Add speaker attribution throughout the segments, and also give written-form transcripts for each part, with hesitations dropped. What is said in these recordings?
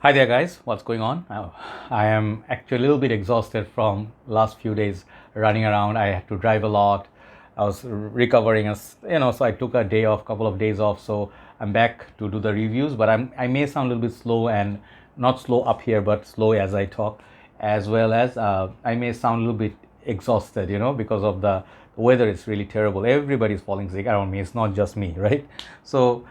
Speaker 1: Hi there guys, what's going on? I am actually a little bit exhausted from last few days running around. I had to drive a lot. I was recovering so I took a day off, couple of days off. So I'm back to do the reviews, but I may sound a little bit slow and not slow up here, but slow as I talk, as well as I may sound a little bit exhausted, because of the weather is really terrible. Everybody's falling sick around me. It's not just me, right? So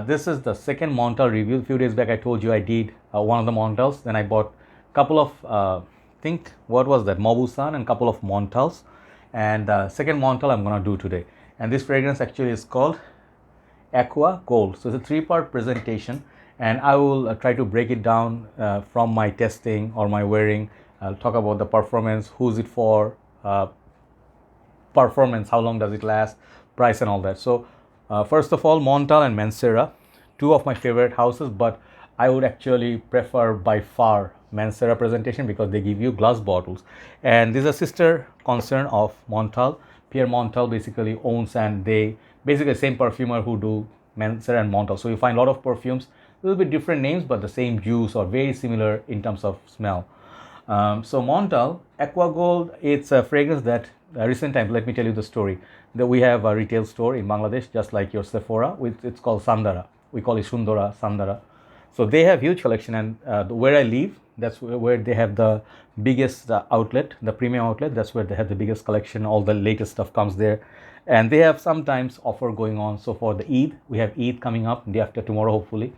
Speaker 1: this is the second Montale review. A few days back, I told you I did one of the Montales. Then I bought a couple of, think, what was that? Mobusan and a couple of Montales. And second Montale I'm going to do today. And this fragrance actually is called Aqua Gold. So it's a three-part presentation. And I will try to break it down from my testing or my wearing. I'll talk about the performance, who's it for, performance, how long does it last, price and all that. So first of all, Montale and Mancera, two of my favorite houses, but I would actually prefer by far Mancera presentation because they give you glass bottles. And this is a sister concern of Montale. Pierre Montale basically owns, and they basically the same perfumer who do Mancera and Montale. So you find a lot of perfumes, a little bit different names, but the same juice or very similar in terms of smell. So Montale Aqua Gold, it's a fragrance that recent times, let me tell you the story. That we have a retail store in Bangladesh, just like your Sephora. It's called Sandara. We call it Shundora Sandara. So they have huge collection, and where I live, that's where they have the biggest outlet, the premium outlet. That's where they have the biggest collection. All the latest stuff comes there, and they have sometimes offer going on. So for the Eid, we have Eid coming up day after tomorrow, hopefully,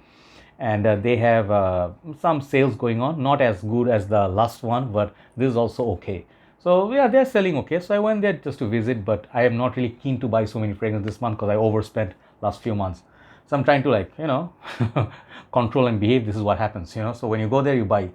Speaker 1: and they have some sales going on. Not as good as the last one, but this is also okay. So yeah, they're selling okay. So I went there just to visit, but I am not really keen to buy so many fragrances this month because I overspent last few months. So I'm trying to control and behave. This is what happens. So when you go there, you buy.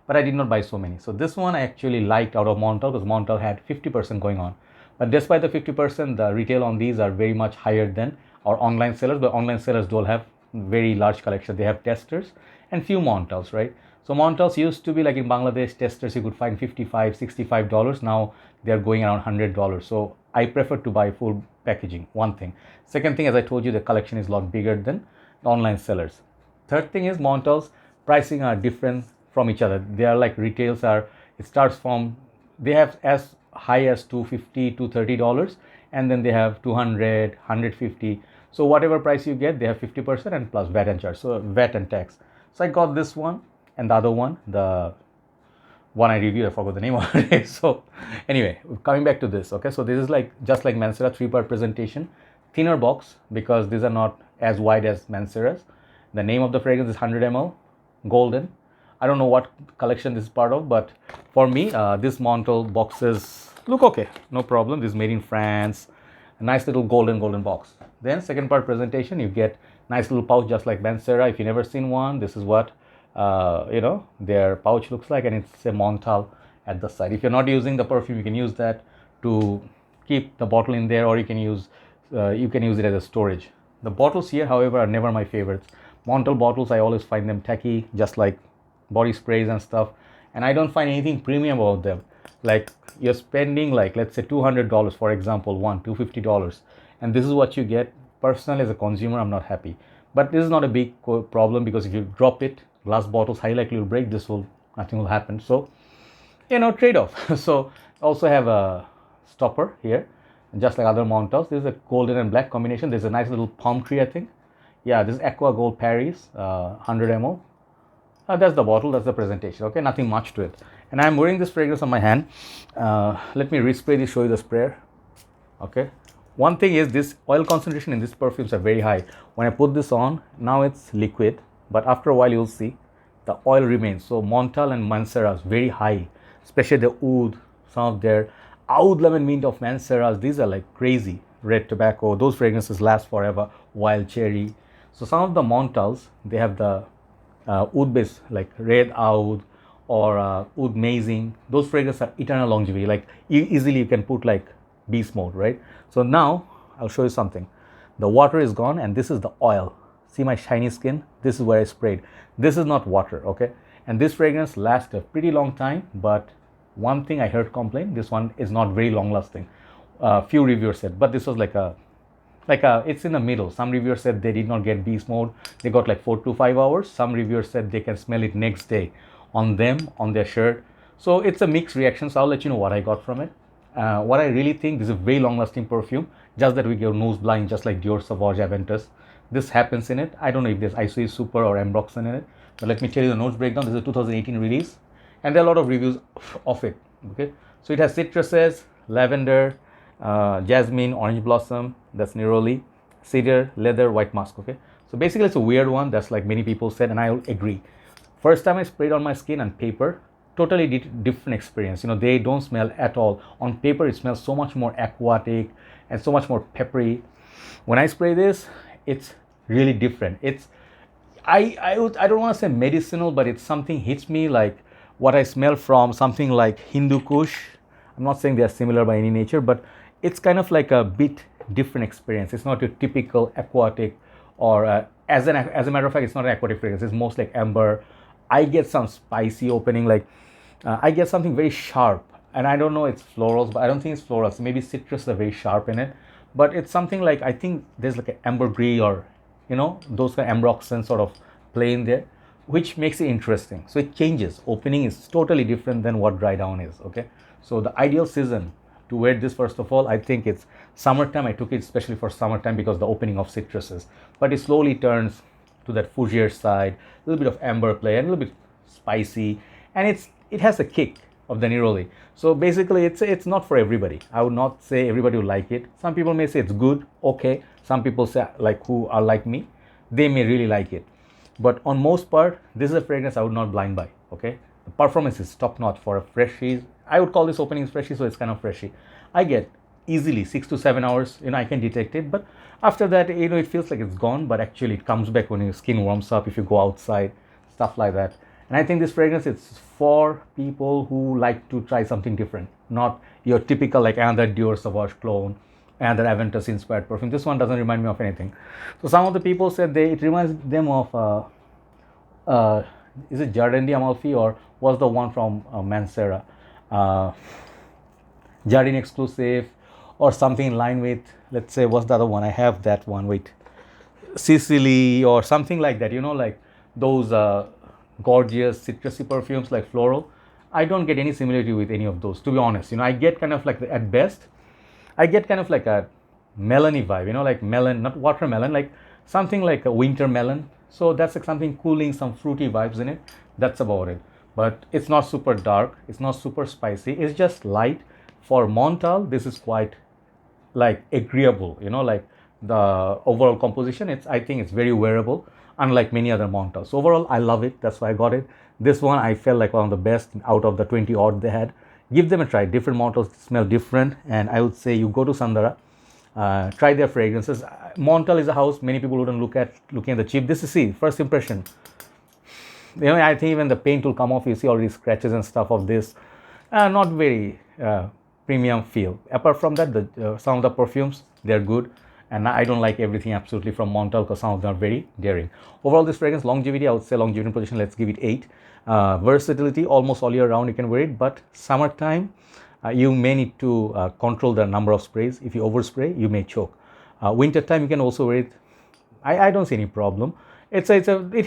Speaker 1: But I did not buy so many. So this one I actually liked out of Montale because Montale had 50% going on. But despite the 50%, the retail on these are very much higher than our online sellers. But online sellers don't have very large collection. They have testers and few Montales, right? So Montales used to be like in Bangladesh, testers you could find $55, $65. Now they're going around $100. So I prefer to buy full packaging, one thing. Second thing, as I told you, the collection is a lot bigger than the online sellers. Third thing is Montales pricing are different from each other. They are like retails are, it starts from, they have as high as $250 to $30, and then they have 200, 150. So whatever price you get, they have 50% and plus VAT and charge. So VAT and tax. So I got this one and the other one, the one I reviewed, I forgot the name of it. So anyway, coming back to this, okay. So this is like just like Mancera, three-part presentation, thinner box because these are not as wide as Mancera's. The name of the fragrance is 100 ml, golden. I don't know what collection this is part of, but for me, this Montale boxes look okay, no problem. This is made in France, a nice little golden box. Then second part presentation, you get nice little pouch just like Mancera. If you never seen one, this is what their pouch looks like, and it's a Montale at the side. If you're not using the perfume, you can use that to keep the bottle in there, or you can use it as a storage. The bottles here, however, are never my favorites. Montale bottles, I always find them tacky, just like body sprays and stuff, and I don't find anything premium about them. Like you're spending like, let's say $200 for example, $250, and this is what you get. Personally, as a consumer, I'm not happy. But this is not a big problem because if you drop it, glass bottles high likely will break. Nothing will happen. So trade-off. So also have a stopper here, just like other Montales. This is a golden and black combination. There's a nice little palm tree, I think. Yeah, this is Aqua Gold Paris, 100 ml. That's the bottle, that's the presentation. Okay, nothing much to it. And I'm wearing this fragrance on my hand. Let me respray this, show you the sprayer. Okay. One thing is this oil concentration in these perfumes are very high. When I put this on, now it's liquid, but after a while you'll see the oil remains. So Montale and Mancera is very high, especially the oud, some of their oud lemon mint of Manceras. These are like crazy. Red tobacco, those fragrances last forever. Wild cherry. So some of the Montales, they have the oud base like red oud or oud mazing. Those fragrances are eternal longevity. Like easily you can put like beast mode, right? So now I'll show you something. The water is gone and this is the oil. See my shiny skin? This is where I sprayed. This is not water, okay? And this fragrance lasts a pretty long time, but one thing I heard complain, this one is not very long lasting. Few reviewers said, but this was like a like it's in the middle. Some reviewers said they did not get beast mode, they got like 4 to 5 hours. Some reviewers said they can smell it next day on them, on their shirt. So it's a mixed reaction, so I'll let you know what I got from it. What I really think, this is a very long lasting perfume, just that we get nose blind just like Dior Sauvage Aventus. This happens in it. I don't know if there's Isoe Super or Ambroxan in it, but let me tell you the notes breakdown. This is a 2018 release and there are a lot of reviews of it. Okay, so it has citruses, lavender, jasmine, orange blossom, that's neroli, cedar, leather, white musk. Okay, so basically it's a weird one, that's like many people said, and I agree. First time I sprayed on my skin and paper, totally different experience. You know, they don't smell at all. On paper it smells so much more aquatic and so much more peppery. When I spray this, it's really different. It's I don't want to say medicinal, but it's something hits me like what I smell from something like Hindu Kush. I'm not saying they are similar by any nature, but it's kind of like a bit different experience. It's not your typical aquatic, or as a matter of fact, it's not an aquatic fragrance. It's most like amber. I get some spicy opening, like I get something very sharp, and I don't know, it's florals, but I don't think it's florals. Maybe citrus are very sharp in it, but it's something like, I think there's like an ambergris, or you know, those kind of ambroxan sort of play in there, which makes it interesting. So it changes. Opening is totally different than what dry down is. Okay, so the ideal season to wear this, first of all, I think it's summertime. I took it especially for summertime because the opening of citruses, but it slowly turns to that fougere side, a little bit of amber play, and a little bit spicy, and it has a kick of the neroli. So basically it's not for everybody. I would not say everybody will like it. Some people may say it's good, okay. Some people say, like, who are like me, they may really like it, but on most part, this is a fragrance I would not blind buy. Okay, the performance is top notch for a freshie. I would call this opening freshie, so it's kind of freshy. I get easily 6 to 7 hours, you know, I can detect it, but after that, you know, it feels like it's gone, but actually it comes back when your skin warms up, if you go outside, stuff like that. And I think this fragrance is for people who like to try something different, not your typical like another Dior Sauvage clone, another Aventus inspired perfume. This one doesn't remind me of anything. So some of the people said it reminds them of is it Jardin d'Amalfi, or was the one from Mancera, Jardin exclusive, or something in line with, let's say, what's the other one? I have that one, wait, Sicily, or something like that, you know, like those gorgeous citrusy perfumes like floral. I don't get any similarity with any of those, to be honest. You know, I get kind of like, at best, I get kind of like a melony vibe, you know, like melon, not watermelon, like something like a winter melon. So that's like something cooling, some fruity vibes in it. That's about it. But it's not super dark, it's not super spicy, it's just light. For Montale, this is quite like agreeable, you know, like the overall composition, I think it's very wearable, unlike many other Montales. So overall, I love it. That's why I got it. This one I felt like one of the best out of the 20 odd they had. Give them a try. Different Montales smell different, and I would say you go to Sandara, try their fragrances. Montale is a house many people wouldn't looking at the cheap. This is, see, first impression. You know, I think even the paint will come off. You see all these scratches and stuff of this. Not very premium feel. Apart from that, some of the perfumes, they're good. And I don't like everything absolutely from Montale because some of them are very daring. Overall, this fragrance, longevity, I would say longevity position, let's give it 8. Versatility, almost all year round you can wear it, but summertime, you may need to control the number of sprays. If you overspray, you may choke. Winter time, you can also wear it. I don't see any problem. It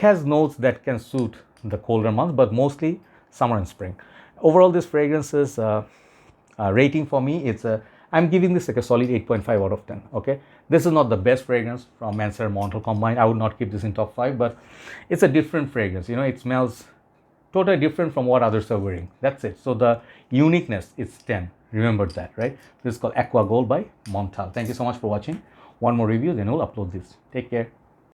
Speaker 1: has notes that can suit the colder months, but mostly summer and spring. Overall, this fragrance is rating for me, I'm giving this like a solid 8.5 out of 10. Okay, this is not the best fragrance from Mancera and Montale combined. I would not keep this in top 5, but it's a different fragrance. You know, it smells totally different from what others are wearing. That's it. So the uniqueness is 10. Remember that, right? This is called Aqua Gold by Montale. Thank you so much for watching. One more review, then we'll upload this. Take care.